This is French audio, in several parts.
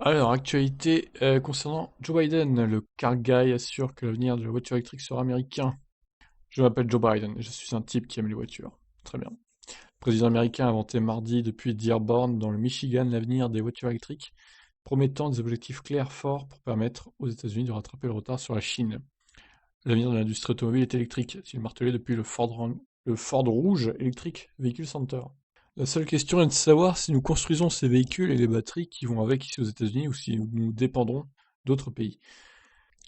Alors, actualité concernant Joe Biden, le car guy assure que l'avenir de la voiture électrique sera américain. Je m'appelle Joe Biden et je suis un type qui aime les voitures. Très bien. Le président américain a inventé mardi depuis Dearborn, dans le Michigan, l'avenir des voitures électriques, promettant des objectifs clairs, forts pour permettre aux États-Unis de rattraper le retard sur la Chine. L'avenir de l'industrie automobile est électrique, a-t-il martelé depuis le Ford Rouge Electric Vehicle Center. La seule question est de savoir si nous construisons ces véhicules et les batteries qui vont avec ici aux États-Unis ou si nous dépendrons d'autres pays.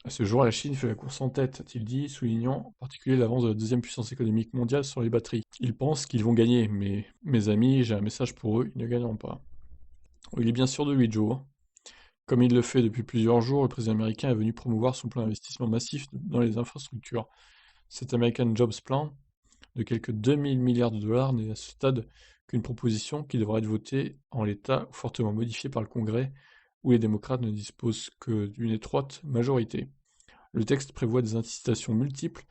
À ce jour, la Chine fait la course en tête, a-t-il dit, soulignant en particulier l'avance de la deuxième puissance économique mondiale sur les batteries. Ils pensent qu'ils vont gagner, mais mes amis, j'ai un message pour eux, ils ne gagneront pas. Il est bien sûr de lui, Joe. Comme il le fait depuis plusieurs jours, le président américain est venu promouvoir son plan d'investissement massif dans les infrastructures. Cet American Jobs Plan de quelques 2000 milliards de dollars n'est à ce stade qu'une proposition qui devra être votée en l'état ou fortement modifiée par le Congrès, où les démocrates ne disposent que d'une étroite majorité. Le texte prévoit des incitations multiples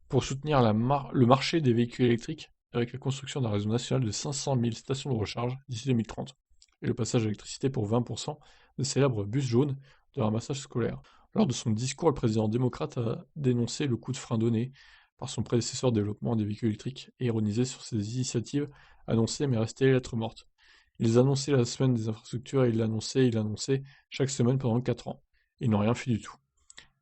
pour soutenir le marché des véhicules électriques, avec la construction d'un réseau national de 500 000 stations de recharge d'ici 2030, et le passage à l'électricité pour 20% des célèbres bus jaunes de ramassage scolaire. Lors de son discours, le président démocrate a dénoncé le coup de frein donné par son prédécesseur au développement des véhicules électriques et ironisé sur ces initiatives annoncées mais restées lettres mortes. Ils annonçaient la semaine des infrastructures et il l'annonçait chaque semaine pendant 4 ans. Ils n'ont rien fait du tout.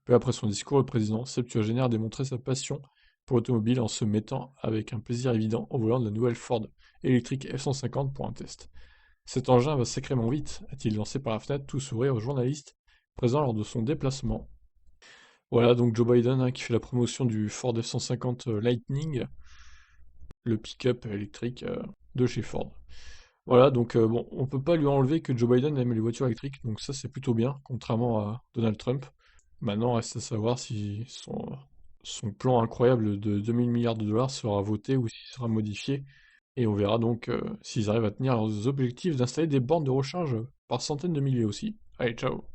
Peu après son discours, le président septuagénaire a démontré sa passion pour l'automobile en se mettant avec un plaisir évident au volant de la nouvelle Ford électrique F-150 pour un test. Cet engin va sacrément vite, a-t-il lancé par la fenêtre tout sourire aux journalistes présents lors de son déplacement. Voilà donc Joe Biden qui fait la promotion du Ford F-150 Lightning, le pick-up électrique de chez Ford. Voilà, donc bon, on peut pas lui enlever que Joe Biden aime les voitures électriques, donc ça c'est plutôt bien, contrairement à Donald Trump. Maintenant, reste à savoir si son plan incroyable de 2000 milliards de dollars sera voté ou s'il sera modifié. Et on verra donc s'ils arrivent à tenir leurs objectifs d'installer des bornes de recharge par centaines de milliers aussi. Allez, ciao!